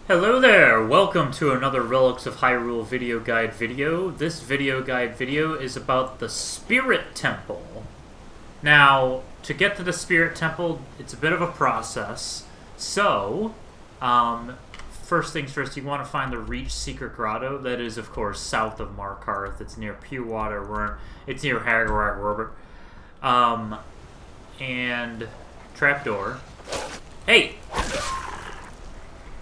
Hello there! Welcome to another Relics of Hyrule video guide video. This video guide video is about the Spirit Temple. Now, to get to the Spirit Temple, it's a bit of a process. So, first things first, you want to find the Reach Secret Grotto. That is, of course, south of Markarth. It's near Pure Water. It's near Hagarag Robert. And trapdoor. Hey!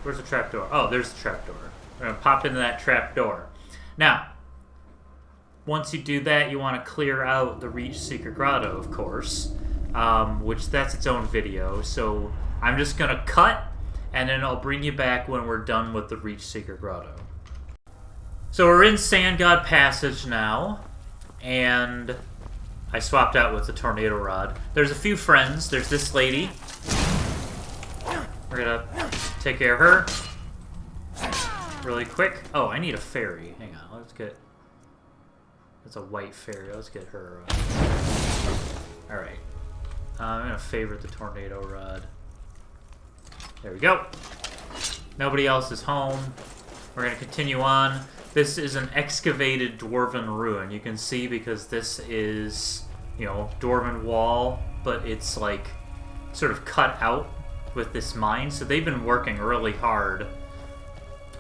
Where's the trapdoor? Oh, there's the trapdoor. We're going to pop into that trapdoor. Now, once you do that, you want to clear out the Reach Secret Grotto, of course, which that's its own video. So I'm just going to cut, and then I'll bring you back when we're done with the Reach Secret Grotto. So we're in Sand God Passage now, and I swapped out with the Tornado Rod. There's a few friends. There's this lady. We're going to take care of her really quick. Oh, I need a fairy. Hang on, let's get... That's a white fairy. Let's get her. Alright. I'm going to favorite the Tornado Rod. There we go. Nobody else is home. We're going to continue on. This is an excavated Dwarven ruin. You can see because this is, you know, Dwarven wall, but it's like sort of cut out with this mine, so they've been working really hard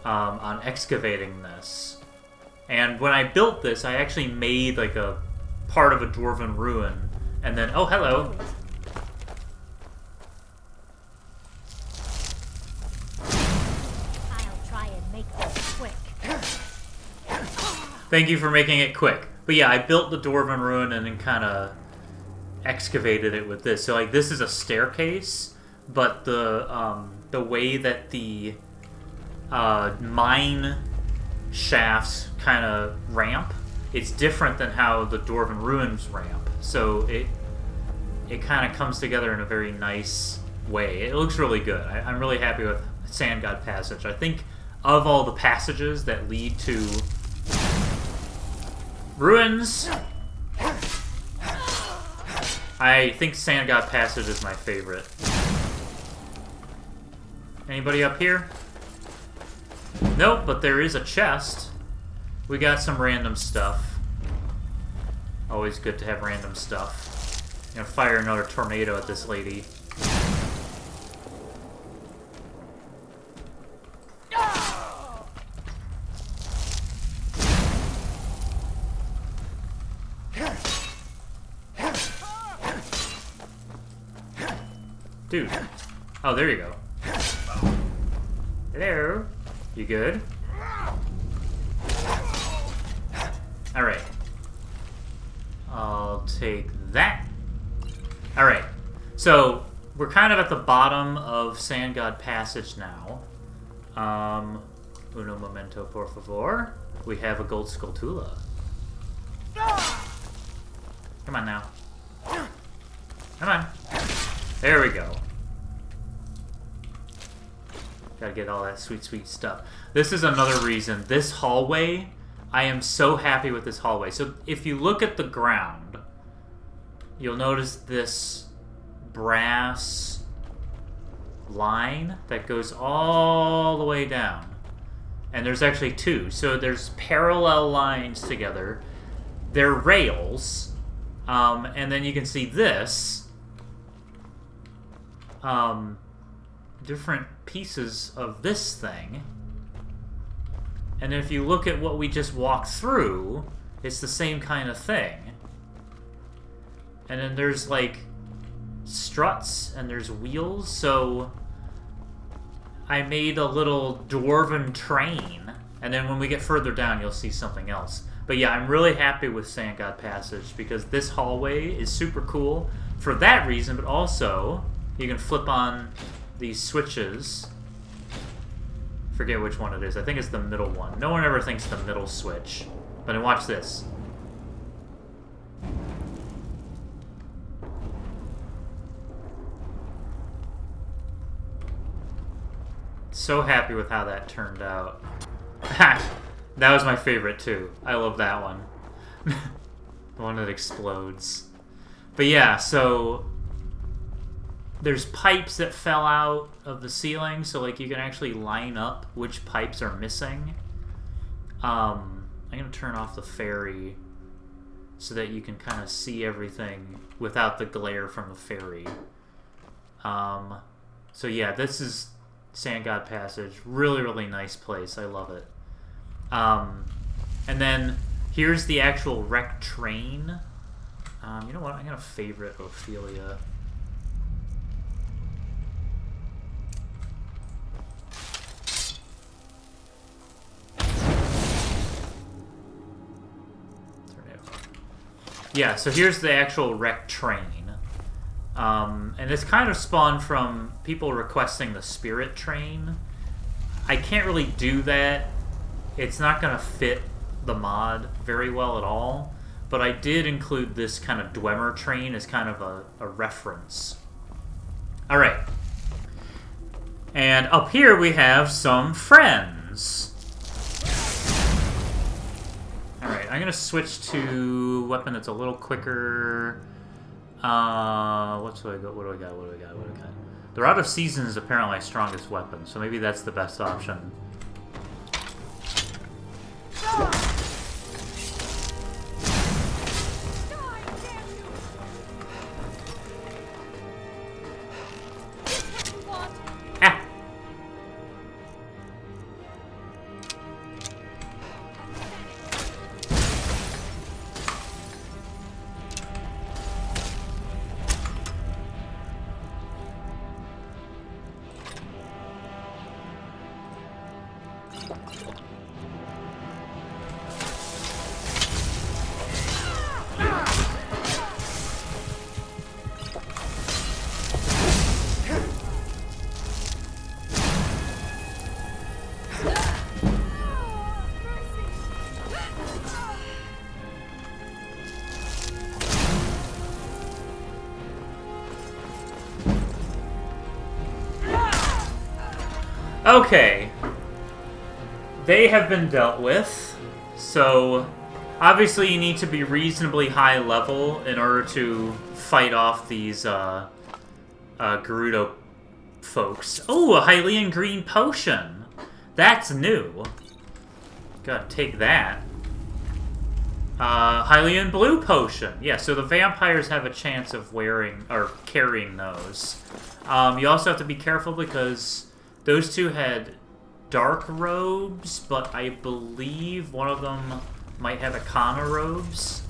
on excavating this. And when I built this, I actually made like a part of a Dwarven ruin, and then oh hello. I'll try and make this quick. Thank you for making it quick. But yeah, I built the Dwarven ruin and then kind of excavated it with this. So like this is a staircase. But the way that the mine shafts kind of ramp, it's different than how the Dwarven ruins ramp. So it kind of comes together in a very nice way. It looks really good. I'm really happy with Sand God Passage. I think of all the passages that lead to ruins, I think Sand God Passage is my favorite. Anybody up here? Nope, but there is a chest. We got some random stuff. Always good to have random stuff. I'm gonna fire another tornado at this lady. Dude. Oh, there you go. Hello? You good? Alright. I'll take that. Alright. So, we're kind of at the bottom of Sand God Passage now. Uno momento, por favor. We have a gold Skulltula. Come on now. Come on. There we go. Gotta get all that sweet, sweet stuff. This is another reason. This hallway, I am so happy with this hallway. So if you look at the ground, you'll notice this brass line that goes all the way down. And there's actually two. So there's parallel lines together. They're rails. And then you can see this. Different pieces of this thing. And if you look at what we just walked through, it's the same kind of thing. And then there's like struts and there's wheels, so I made a little dwarven train. And then when we get further down, you'll see something else. But yeah, I'm really happy with Sand God Passage because this hallway is super cool for that reason, but also you can flip on these switches. Forget which one it is. I think it's the middle one. No one ever thinks the middle switch. But then watch this. So happy with how that turned out. That was my favorite too. I love that one. The one that explodes. But yeah, so there's pipes that fell out of the ceiling, so like you can actually line up which pipes are missing. I'm gonna turn off the fairy so that you can kind of see everything without the glare from the fairy. So yeah, this is Sand God Passage. Really, really nice place. I love it. And then here's the actual wrecked train. You know what? I'm gonna favorite Ophelia. Yeah, so here's the actual wrecked train. And this kind of spawned from people requesting the spirit train. I can't really do that. It's not going to fit the mod very well at all. But I did include this kind of Dwemer train as kind of a reference. Alright. And up here we have some friends. Alright, I'm going to switch to a weapon that's a little quicker. What do I got? What do I got? The Rod of Season is apparently my strongest weapon, so maybe that's the best option. Okay. They have been dealt with. So, obviously you need to be reasonably high level in order to fight off these Gerudo folks. Oh, a Hylian green potion. That's new. Gotta take that. Hylian blue potion. Yeah, so the vampires have a chance of wearing or carrying those. You also have to be careful because those two had dark robes, but I believe one of them might have Akana robes.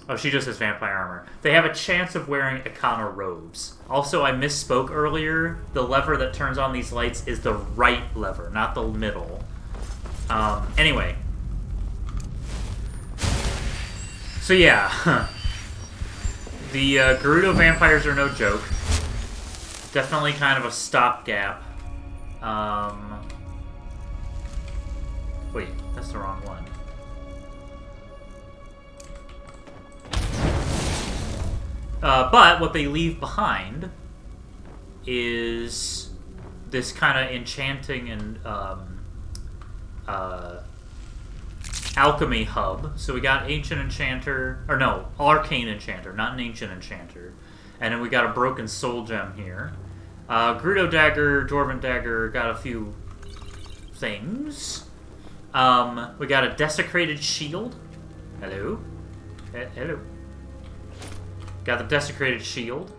Oh, she just has vampire armor. They have a chance of wearing Akana robes. Also, I misspoke earlier. The lever that turns on these lights is the right lever, not the middle. Anyway. So yeah. The Gerudo vampires are no joke. Definitely kind of a stopgap. Wait, that's the wrong one. But what they leave behind is this kind of enchanting and alchemy hub. So we got Ancient Enchanter, or no, Arcane Enchanter, not an Ancient Enchanter. And then we got a Broken Soul Gem here. Gerudo Dagger, Dwarven Dagger, got a few things. We got a Desecrated Shield. Hello? Hello. Got the Desecrated Shield.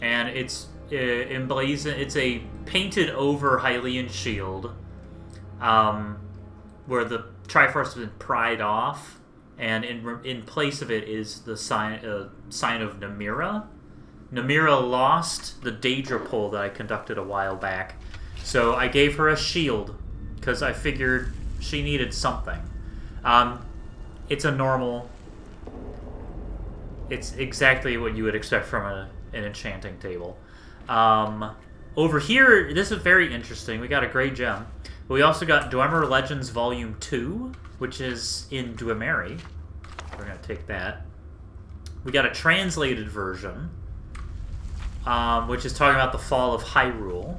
And it's emblazoned. It's a painted over Hylian shield. Where the Triforce has been pried off. And in place of it is the sign of Namira. Namira lost the Daedra pull that I conducted a while back. So I gave her a shield. Because I figured she needed something. It's a normal... It's exactly what you would expect from an enchanting table. Over here, this is very interesting. We got a Grey Gem. But we also got Dwemer Legends Volume 2, which is in Dwemeri. We're going to take that. We got a translated version, which is talking about the fall of Hyrule.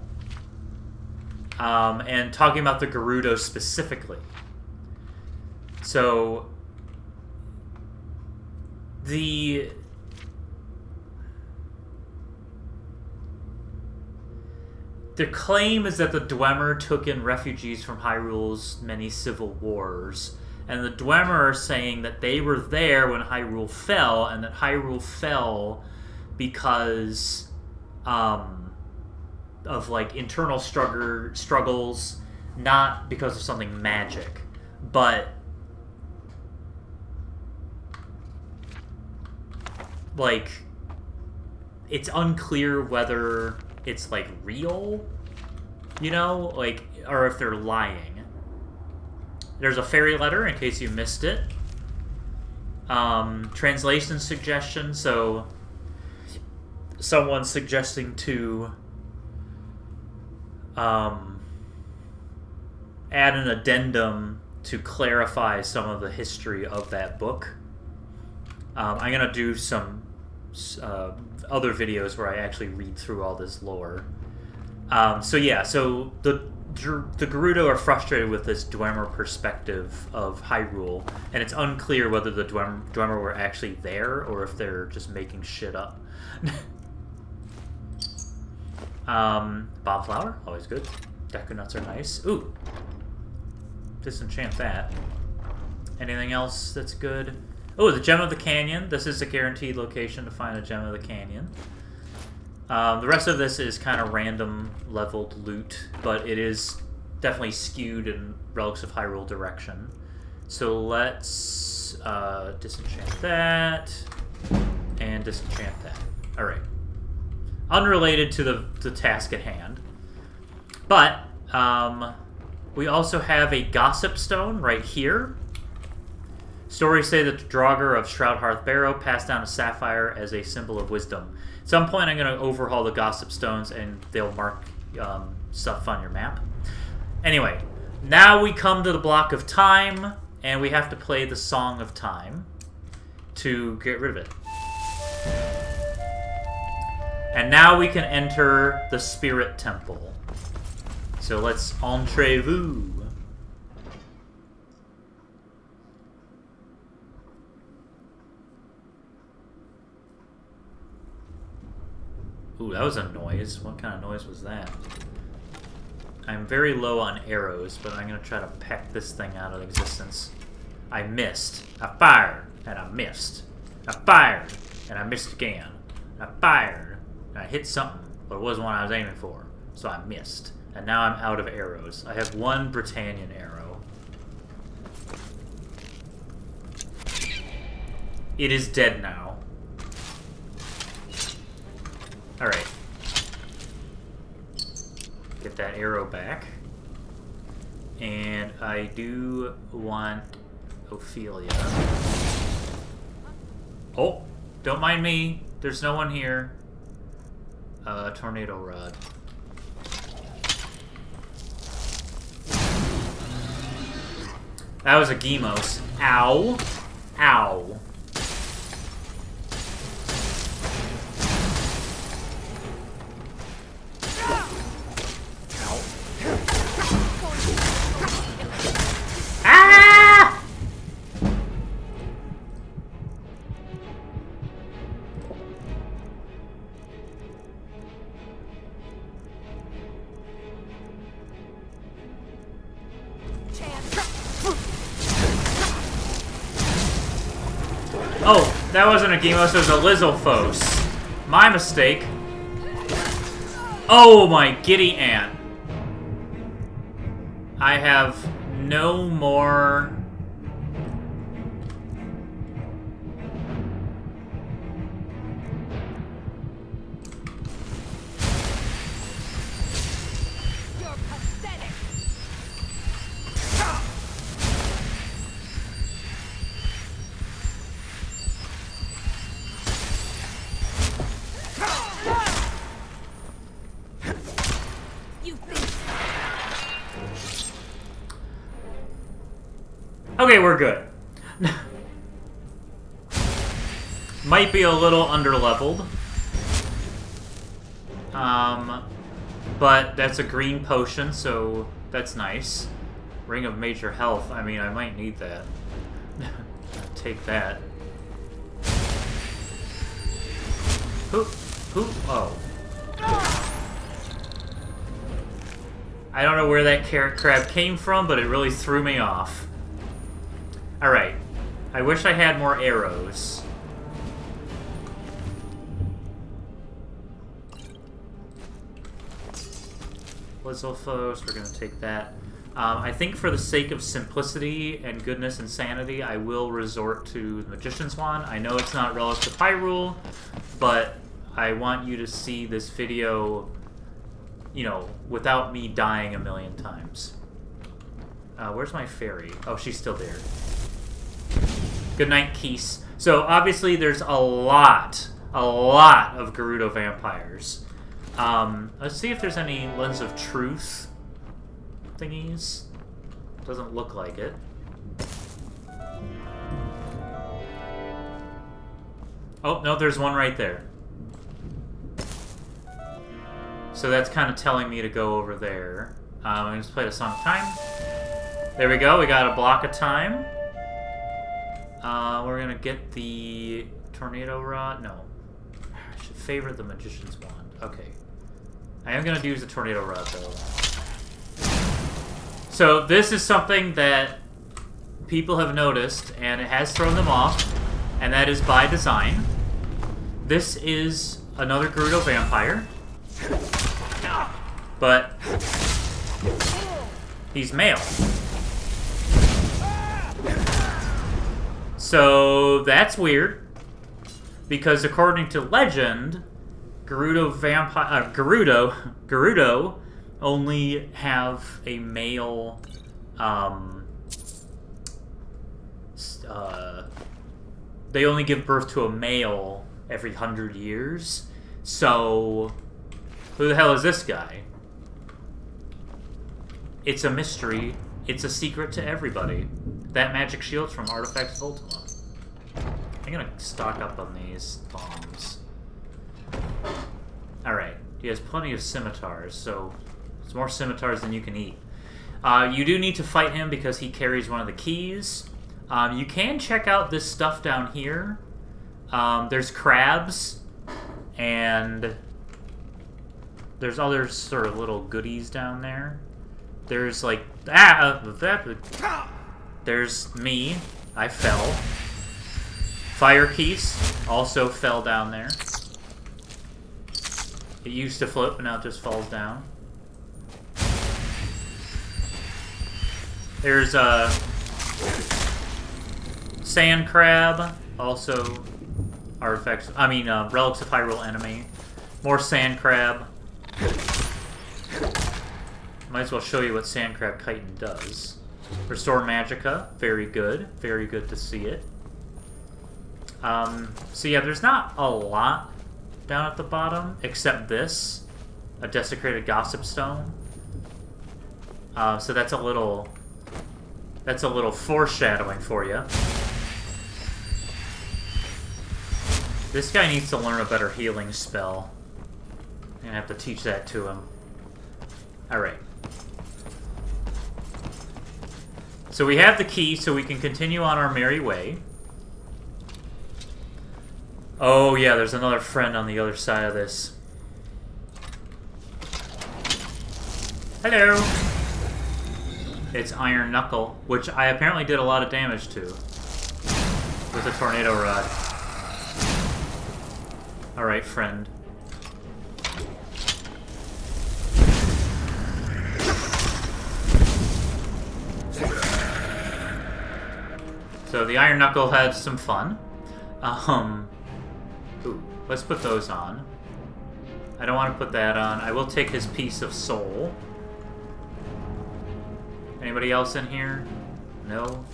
And talking about the Gerudo specifically. So... the claim is that the Dwemer took in refugees from Hyrule's many civil wars. And the Dwemer are saying that they were there when Hyrule fell, and that Hyrule fell because of like internal struggles, not because of something magic. But like it's unclear whether it's like real, you know, like, or if they're lying. There's a fairy letter in case you missed it. Translation suggestion. So someone's suggesting to add an addendum to clarify some of the history of that book. I'm gonna do some other videos where I actually read through all this lore. So the Gerudo are frustrated with this Dwemer perspective of Hyrule, and it's unclear whether the Dwemer were actually there or if they're just making shit up. Bomb flower, always good. Deku nuts are nice. Ooh, disenchant that. Anything else that's good? Oh, the Gem of the Canyon. This is a guaranteed location to find a Gem of the Canyon. The rest of this is kind of random leveled loot, but it is definitely skewed in Relics of Hyrule direction. So let's disenchant that and disenchant that. Alright. Unrelated to the task at hand. But we also have a Gossip Stone right here. Stories say that the Draugr of Shroud Hearth Barrow passed down a sapphire as a symbol of wisdom. At some point, I'm going to overhaul the Gossip Stones, and they'll mark stuff on your map. Anyway, now we come to the block of time, and we have to play the Song of Time to get rid of it. And now we can enter the Spirit Temple. So let's entrez-vous. Ooh, that was a noise. What kind of noise was that? I'm very low on arrows, but I'm going to try to peck this thing out of existence. I missed. I fired, and I missed. I fired, and I missed again. I fired, and I hit something, but it wasn't what I was aiming for, so I missed. And now I'm out of arrows. I have one Britannian arrow. It is dead now. Alright. Get that arrow back. And I do want Ophelia. Oh! Don't mind me. There's no one here. Tornado Rod. That was a Gemos. Ow. Ow. Oh, that wasn't a Gemos, it was a Lizalfos. My mistake. Oh, my giddy aunt. I have no more... Okay, we're good. Might be a little underleveled. But that's a green potion, so that's nice. Ring of Major Health, I mean, I might need that. Take that. Who? Oh. I don't know where that carrot crab came from, but it really threw me off. Alright. I wish I had more arrows. Blizzlephos, we're going to take that. I think for the sake of simplicity and goodness and sanity, I will resort to the Magician's Wand. I know it's not Relics of Hyrule, but I want you to see this video, you know, without me dying a million times. Where's my fairy? Oh, she's still there. Good night, Keese. So, obviously, there's a lot of Gerudo vampires. Let's see if there's any Lens of Truth thingies. Doesn't look like it. Oh, no, there's one right there. So that's kind of telling me to go over there. I'm going to play the Song of Time. There we go, we got a block of time. We're going to get the Tornado Rod. No. I should favor the Magician's Wand. Okay. I am going to use the Tornado Rod, though. So this is something that people have noticed, and it has thrown them off, and that is by design. This is another Gerudo vampire, but he's male. So that's weird, because according to legend, Gerudo only have a male, they only give birth to a male every 100 years. So, who the hell is this guy? It's a mystery. It's a secret to everybody. That magic shield's from Artifacts of Ultima. I'm gonna stock up on these bombs. Alright, he has plenty of scimitars, so it's more scimitars than you can eat. You do need to fight him because he carries one of the keys. You can check out this stuff down here. There's crabs, and there's other sort of little goodies down there. There's like there's me. I fell. Fire keys also fell down there. It used to float, but now it just falls down. There's a sand crab, also artifacts. I mean, Relics of Hyrule enemy. More sand crab. Might as well show you what sand crab chitin does. Restore magicka, very good to see it. So yeah, there's not a lot down at the bottom, except this, a desecrated gossip stone. So that's a little foreshadowing for you. This guy needs to learn a better healing spell. I'm gonna have to teach that to him. Alright. So we have the key, so we can continue on our merry way. Oh yeah, there's another friend on the other side of this. Hello! It's Iron Knuckle, which I apparently did a lot of damage to with a Tornado Rod. Alright, friend. So the Iron Knuckle had some fun. Ooh, let's put those on. I don't want to put that on. I will take his piece of soul. Anybody else in here? No?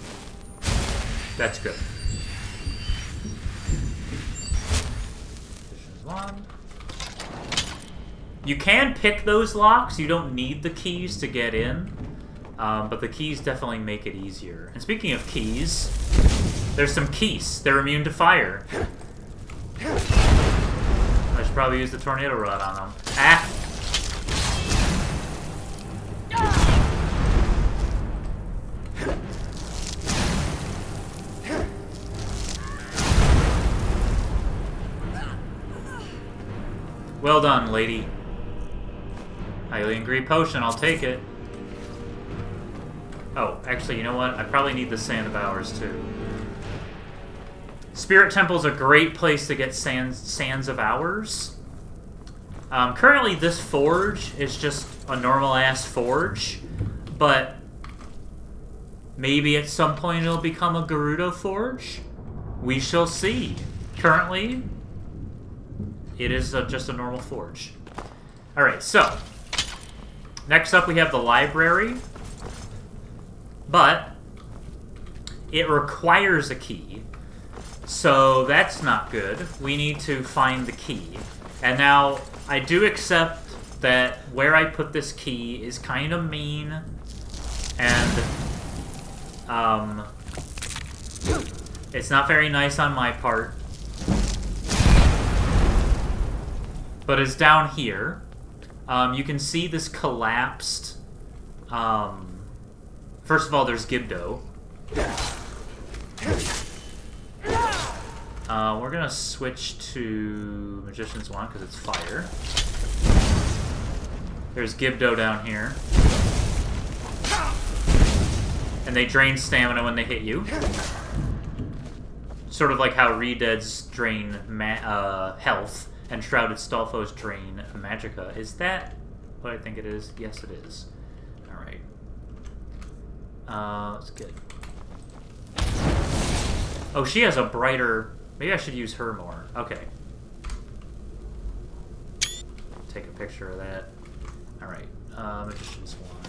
That's good. One. You can pick those locks. You don't need the keys to get in. But the keys definitely make it easier. And speaking of keys, there's some keys. They're immune to fire. I should probably use the Tornado Rod on them. Ah! Well done, lady. Hylian Greed Potion, I'll take it. Oh, actually, you know what? I probably need the Sand of Hours, too. Spirit Temple's a great place to get Sands of Hours. Currently, this forge is just a normal-ass forge, but maybe at some point it'll become a Gerudo forge. We shall see. Currently, it is just a normal forge. Alright, so, next up we have the library, but it requires a key, so that's not good. We need to find the key. And now, I do accept that where I put this key is kind of mean, and it's not very nice on my part. But it's down here. You can see this collapsed. First of all, there's Gibdo. We're gonna switch to Magician's Wand because it's fire. There's Gibdo down here. And they drain stamina when they hit you. Sort of like how Redeads drain health and Shrouded Stolfos drain Magicka. Is that what I think it is? Yes, it is. Alright. Let's get... Oh, she has a brighter... Maybe I should use her more. Okay. Take a picture of that. Alright. Magician's Wand.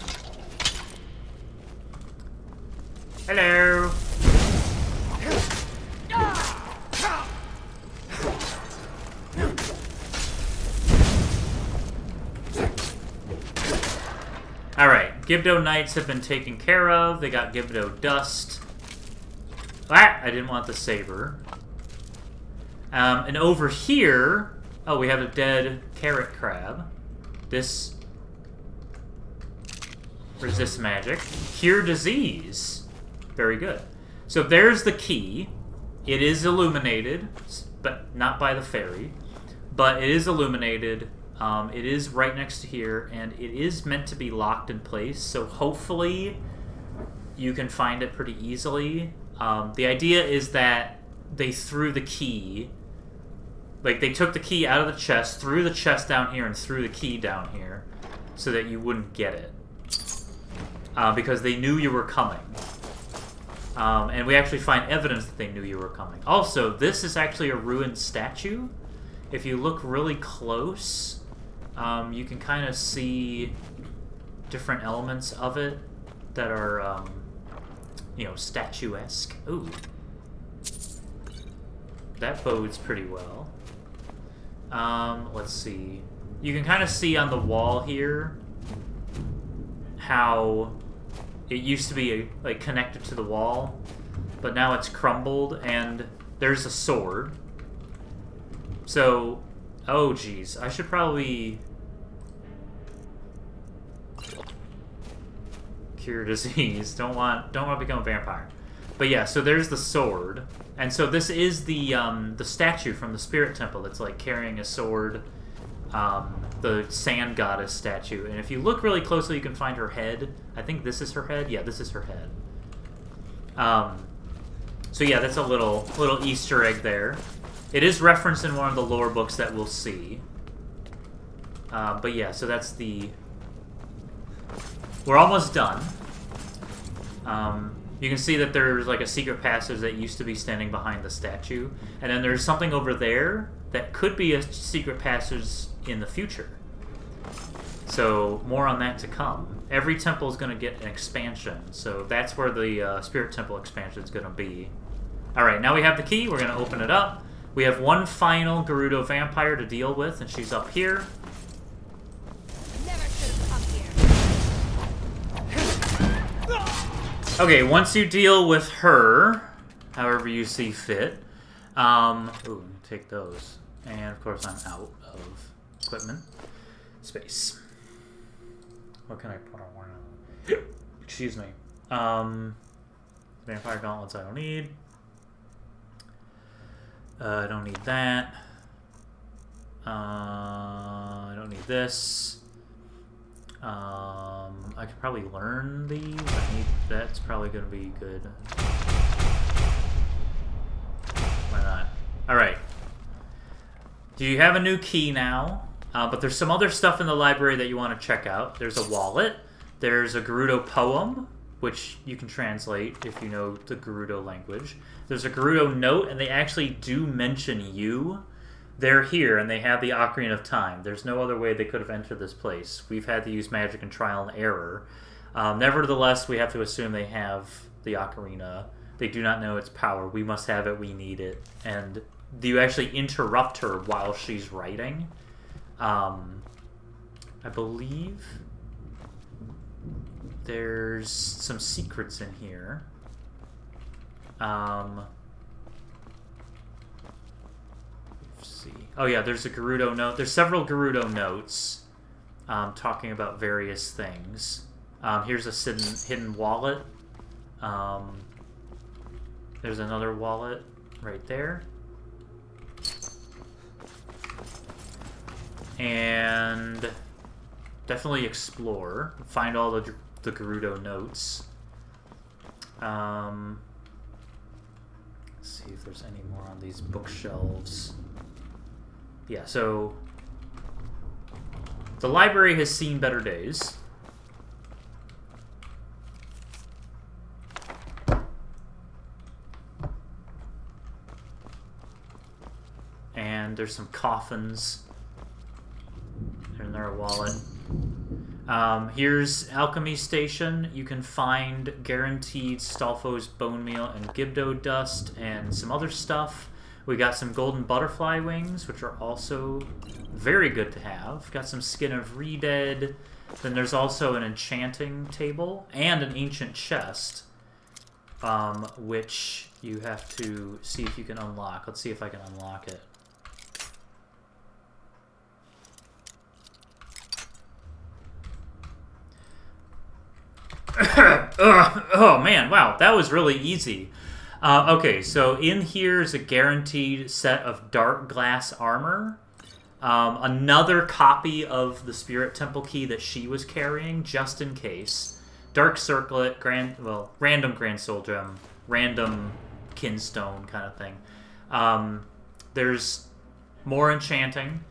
Hello! Alright, Gibdo Knights have been taken care of. They got Gibdo Dust. Ah! I didn't want the Saber. And over here... Oh, we have a dead Carrot Crab. This... resists magic. Cure Disease. Very good. So there's the key. It is illuminated, but not by the fairy. But it is illuminated. It is right next to here, and it is meant to be locked in place, so hopefully you can find it pretty easily. The idea is that they threw the key, like they took the key out of the chest, threw the chest down here, and threw the key down here, so that you wouldn't get it. Because they knew you were coming. And we actually find evidence that they knew you were coming. Also, this is actually a ruined statue. If you look really close, you can kind of see different elements of it that are, you know, statuesque. Ooh. That bodes pretty well. Let's see. You can kind of see on the wall here how it used to be, like, connected to the wall, but now it's crumbled, and there's a sword. So, oh geez, I should probably cure disease. Don't want to become a vampire. But yeah, so there's the sword, and so this is the statue from the Spirit Temple that's like carrying a sword, the Sand Goddess statue. And if you look really closely, you can find her head. I think this is her head. Yeah, this is her head. So yeah, that's a little Easter egg there. It is referenced in one of the lore books that we'll see. But yeah, so that's the... We're almost done. You can see that there's like a secret passage that used to be standing behind the statue. And then there's something over there that could be a secret passage in the future. So more on that to come. Every temple is going to get an expansion. So that's where the Spirit Temple expansion is going to be. Alright, now we have the key. We're going to open it up. We have one final Gerudo vampire to deal with, and she's up here. Never should have come here. Okay, once you deal with her, however you see fit, ooh, take those. And of course I'm out of equipment space. What can I put on one? Excuse me. Vampire gauntlets I don't need. I don't need that. I don't need this. I could probably learn these. That's probably going to be good. Why not? Alright. Do you have a new key now? But there's some other stuff in the library that you want to check out. There's a wallet. There's a Gerudo poem, which you can translate if you know the Gerudo language. There's a Gerudo note, and they actually do mention you. They're here, and they have the Ocarina of Time. There's no other way they could have entered this place. We've had to use magic and trial and error. Nevertheless, we have to assume they have the Ocarina. They do not know its power. We must have it. We need it. And you actually interrupt her while she's writing. I believe there's some secrets in here. See. Oh yeah, there's a Gerudo note. There's several Gerudo notes talking about various things. Here's a hidden wallet. There's another wallet right there. And definitely explore. Find all the Gerudo notes. Let's see if there's any more on these bookshelves. Yeah, so the library has seen better days. And there's some coffins. There's another wallet. Here's Alchemy Station. You can find guaranteed Stalfo's bone meal and Gibdo dust and some other stuff. We got some golden butterfly wings, which are also very good to have. Got some skin of Redead. Then there's also an enchanting table and an ancient chest, which you have to see if you can unlock. Let's see if I can unlock it. Oh man, wow, that was really easy. Okay, so in here is a guaranteed set of dark glass armor. Another copy of the Spirit Temple key that she was carrying, just in case. Dark Circlet, random Grand Soul Gem, random Kinstone kind of thing. There's more enchanting.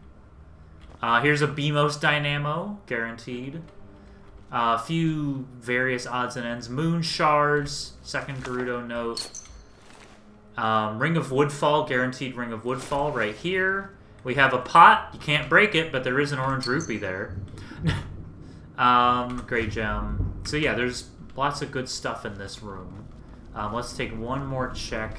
Here's a Beamos Dynamo, guaranteed. A few various odds and ends. Moon Shards, second Gerudo note. Ring of Woodfall, guaranteed Ring of Woodfall right here. We have a pot. You can't break it, but there is an orange rupee there. Great gem. So yeah, there's lots of good stuff in this room. Let's take one more check.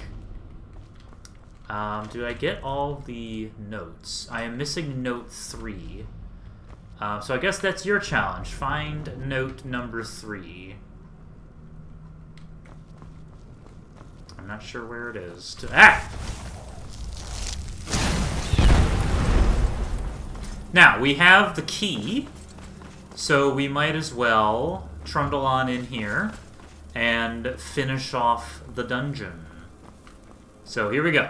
Did I get all the notes? I am missing note 3. So I guess that's your challenge. Find note number 3. I'm not sure where it is. Now, we have the key, so we might as well trundle on in here and finish off the dungeon. So here we go.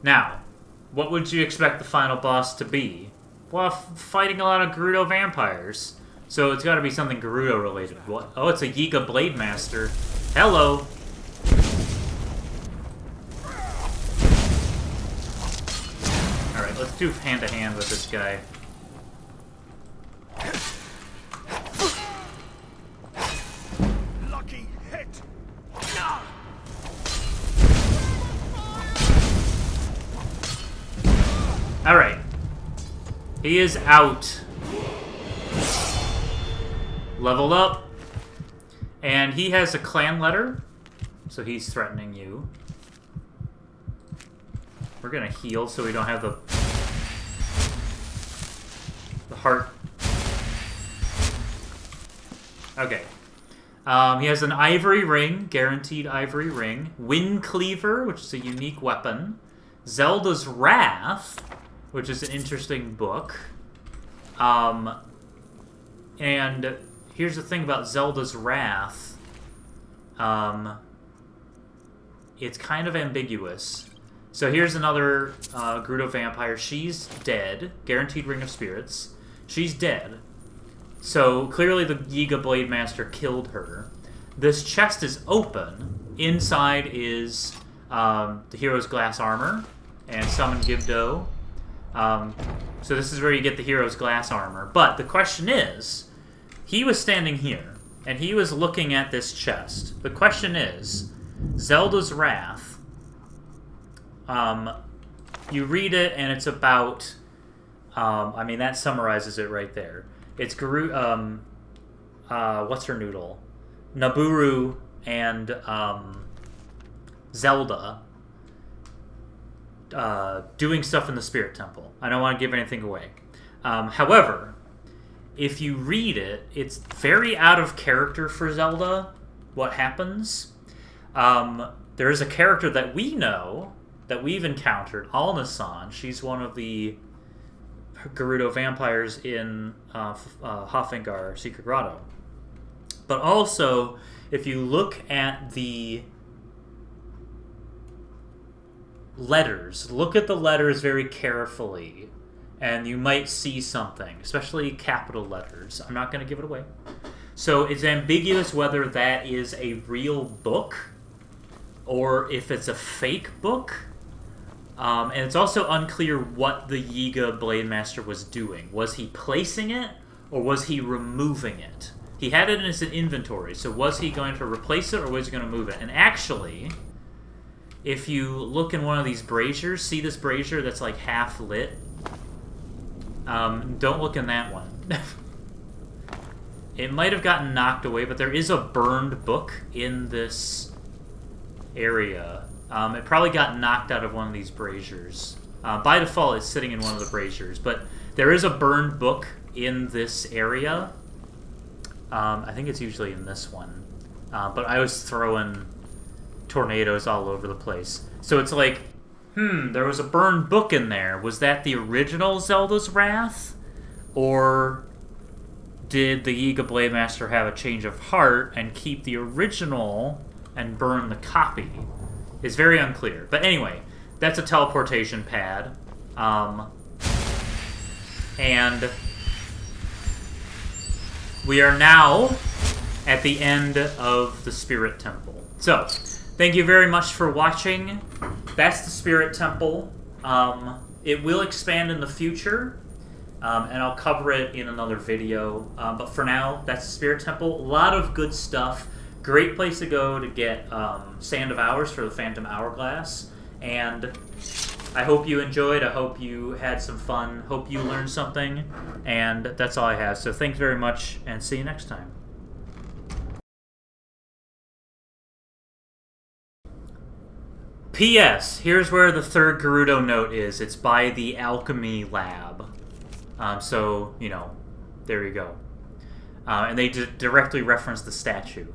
Now, what would you expect the final boss to be? Well, fighting a lot of Gerudo vampires. So it's got to be something Gerudo related. What? Oh, it's a Yiga Blade Master. Hello. Alright, let's do hand-to-hand with this guy. Lucky hit. Alright. He is out. Leveled up. And he has a clan letter. So he's threatening you. We're gonna heal so we don't have the heart. Okay. He has an ivory ring, guaranteed ivory ring. Wind Cleaver, which is a unique weapon. Zelda's Wrath, which is an interesting book. And here's the thing about Zelda's Wrath. It's kind of ambiguous. So here's another Gerudo vampire. She's dead. Guaranteed Ring of Spirits. She's dead. So clearly the Yiga Blade Master killed her. This chest is open. Inside is the hero's glass armor and summon Gibdo. So this is where you get the hero's glass armor. But the question is, he was standing here, and he was looking at this chest. The question is, Zelda's Wrath, you read it, and it's about, I mean, that summarizes it right there. It's what's her noodle? Naburu and Zelda doing stuff in the Spirit Temple. I don't want to give anything away. However, if you read it, it's very out of character for Zelda, what happens. There is a character that we know, that we've encountered, Alna-san. She's one of the Gerudo vampires in Hofengar Secret Grotto. But also, if you look at the letters, look at the letters very carefully, and you might see something, especially capital letters. I'm not going to give it away. So it's ambiguous whether that is a real book or if it's a fake book. And it's also unclear what the Yiga Blade Master was doing. Was he placing it, or was he removing it? He had it in his inventory, so was he going to replace it, or was he going to move it? And actually, if you look in one of these braziers, see this brazier that's like half lit? Don't look in that one. It might have gotten knocked away, but there is a burned book in this area. It probably got knocked out of one of these braziers. By default, it's sitting in one of the braziers, but there is a burned book in this area. I think it's usually in this one. But I was throwing tornadoes all over the place. So it's like, there was a burned book in there. Was that the original Zelda's Wrath? Or did the Yiga Blade Master have a change of heart and keep the original and burn the copy? It's very unclear. But anyway, that's a teleportation pad. And we are now at the end of the Spirit Temple. So, thank you very much for watching. That's the Spirit Temple. It will expand in the future, and I'll cover it in another video. But for now, that's the Spirit Temple. A lot of good stuff. Great place to go to get Sand of Hours for the Phantom Hourglass. And I hope you enjoyed. I hope you had some fun. Hope you learned something. And that's all I have. So thanks very much, and see you next time. P.S. Here's where the third Gerudo note is. It's by the Alchemy Lab. So, you know, there you go. And they directly reference the statue.